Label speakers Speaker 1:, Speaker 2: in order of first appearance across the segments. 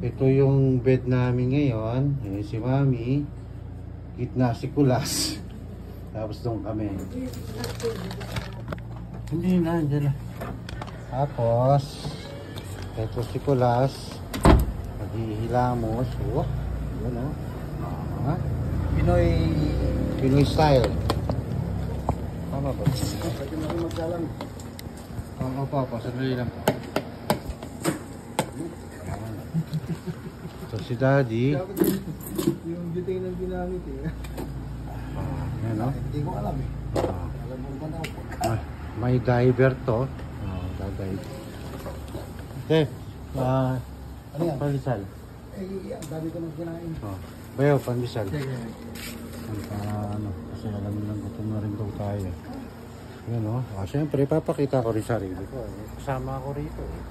Speaker 1: Ito yung bed namin ngayon. Ayan si Mami. Gitna si Kulas. Tapos doon kami. Hindi na, dyan na. Tapos, ito si Kulas. Naghihilamos. Oh, yun o. Ha? Pinoy style. Tama ba?
Speaker 2: Pwede mo rin magkalang.
Speaker 1: Oo, sandali lang. Ito si Daddy.
Speaker 2: Yung butane ng ginamit eh.
Speaker 1: Yan o.
Speaker 2: Hindi ko alam eh. Alam mo ba na ako?
Speaker 1: May diver to. Dadive. Okay.
Speaker 2: Ano yan?
Speaker 1: Pandesal.
Speaker 2: Eh, ang dami ko nang kinain.
Speaker 1: Bayo, pandesal.
Speaker 2: Sige.
Speaker 1: Kasi alam mo lang gutom na rin daw tayo. Yan o. Siyempre, papakita ko rin sarili ko. Kasama ako rito eh.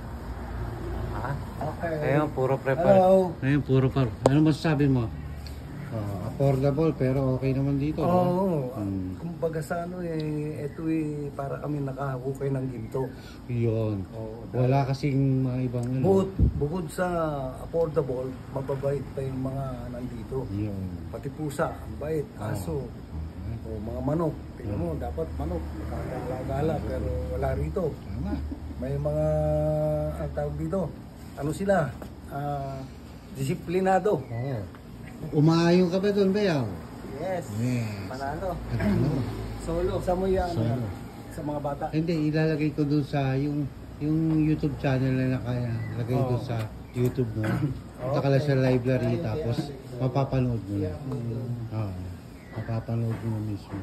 Speaker 1: Ha?
Speaker 2: Okay.
Speaker 1: Ayun, puro prepare.
Speaker 2: Hello.
Speaker 1: Ayun, puro par. Ano masasabi mo? Affordable pero okay naman dito.
Speaker 2: Oo. Kumbaga sa ano eh, ito eh, para kami nakahukay ng ginto.
Speaker 1: Yun.
Speaker 2: Oo.
Speaker 1: Wala kasing mga ibang ano.
Speaker 2: Bukod sa affordable, mababait pa yung mga nandito.
Speaker 1: Yun.
Speaker 2: Pati pusa, ang bait, aso, o mga manok. Tingnan mo, dapat manok, nakakagala pero wala rito.
Speaker 1: Tama.
Speaker 2: May mga, ang tawag dito, ano sila, disiplinado.
Speaker 1: Oo. Umaayong ka ba doon, Bayaw?
Speaker 2: Yes.
Speaker 1: Yes.
Speaker 2: Manalo.
Speaker 1: Ano?
Speaker 2: Solo. Sa mo yan,
Speaker 1: Solo.
Speaker 2: sa mga bata.
Speaker 1: Hindi, ilalagay ko doon sa yung YouTube channel na nakaya. Lagay doon sa YouTube mo. Punta ka lang sa library tapos mapapanood mo na. Mapapanood mo mismo.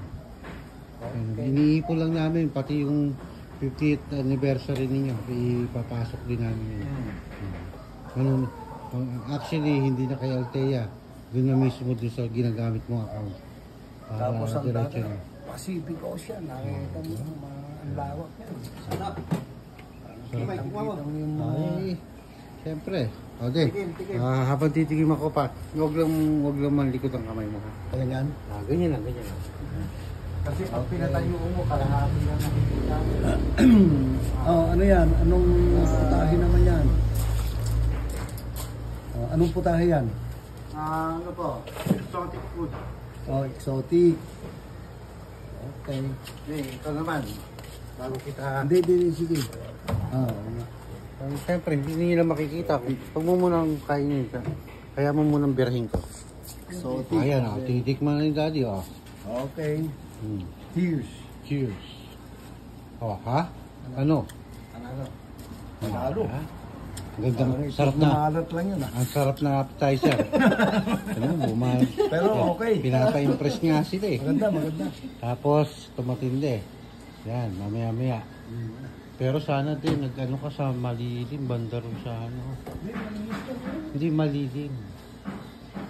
Speaker 1: Iniipon lang namin pati yung 50th anniversary ninyo. Ipapasok din namin yun. Actually, hindi na kay Althea. Doon na mismo doon sa ginagamit mong account.
Speaker 2: Tapos ang
Speaker 1: diretso
Speaker 2: dati,
Speaker 1: na.
Speaker 2: Pacific Ocean. Nakikita mo ang lawak yan. Sarap.
Speaker 1: Sarap.
Speaker 2: Nakikita mo yung mga...
Speaker 1: Ay, siyempre. Okay.
Speaker 2: Tigil.
Speaker 1: Habang titigim ako pa, huwag lang malikot ang kamay mo.
Speaker 2: Ganyan.
Speaker 1: Ganyan lang.
Speaker 2: Kasi pag pinatayo mo, kalahati yan nakikita. Ano yan? Anong putahe naman yan? Anong putahe yan?
Speaker 1: Ano po? Exotic food.
Speaker 2: Exotic. Okay.
Speaker 1: Ito naman. Bago kita...
Speaker 2: Hindi, sige.
Speaker 1: Siyempre, hindi nila makikita. Pag mo munang kainin ka, kaya mo munang birahin ko.
Speaker 2: Exotic.
Speaker 1: Ayan, titikman na yung daddy.
Speaker 2: Okay. Cheers.
Speaker 1: Cheers. Ha? Ano?
Speaker 2: Panalo.
Speaker 1: Gandang sarap na.
Speaker 2: Maalat lang yun.
Speaker 1: Ang sarap na appetizer. Ano mo,
Speaker 2: Pero okay.
Speaker 1: Pinapa-impress nga sila eh.
Speaker 2: Maganda.
Speaker 1: Tapos, tumatindi. Yan, mamaya-maya. Pero sana din, nag-ano ka sa malilim, banda rin sa ano. Hindi malilim.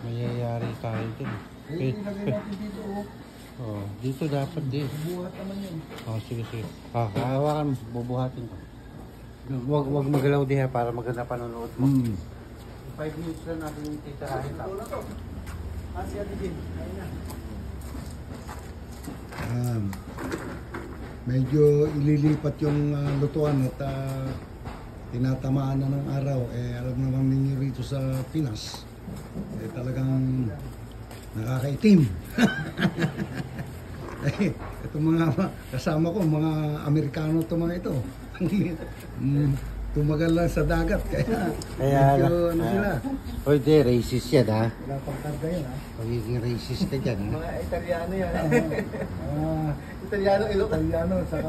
Speaker 1: Mayayari tayo din.
Speaker 2: Ilagay natin dito.
Speaker 1: Dito dapat din.
Speaker 2: Buhat naman yun.
Speaker 1: Sige. Hawakan, bubuhatin ko. Huwag magalaw din ha, para maganda panonood mo. 5 minutes lang natin yung titirahin lang.
Speaker 2: Siya din.
Speaker 3: Medyo ililipat yung lutuan at tinatamaan na ng araw. Alam naman ninyo rito sa Pinas, talagang nakakaitim. Itong mga kasama ko, mga Amerikano itong mga ito. Tumagal lang sa dagat, kaya medyo ano sila.
Speaker 1: Oy, racist yan ha.
Speaker 2: Wala pang karga yun ha.
Speaker 1: Pagiging racist ka dyan ha.
Speaker 2: Mga Italiano yan. Italiano, saka...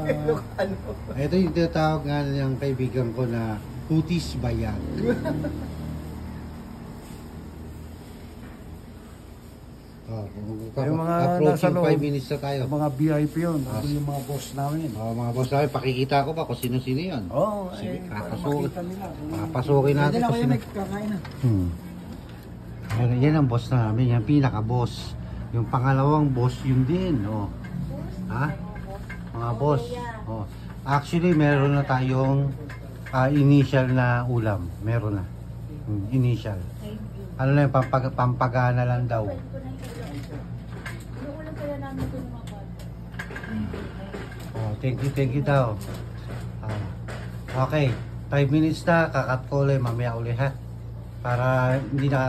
Speaker 1: Ito yung tinatawag nga ng kaibigan ko na Hutis Bayan.
Speaker 2: Yung mga
Speaker 1: approaching
Speaker 2: nasa loob,
Speaker 1: 5 minutes na tayo.
Speaker 2: mga VIP yun. Ano yung mga boss namin.
Speaker 1: Mga boss namin, pakikita ko pa kung sino-sino yan. Sige, papasukin natin kung sino.
Speaker 2: Kakain na.
Speaker 1: Yan ang boss namin, yan pinaka-boss. Yung pangalawang boss, yun din. Ha? Mga boss. Actually, meron na tayong initial na ulam. Meron na. Initial. Ano lang, pampagana lang daw. Thank you daw. Okay, 5 minutes na, kakat ko ulit, mamaya uli ha. para hindi na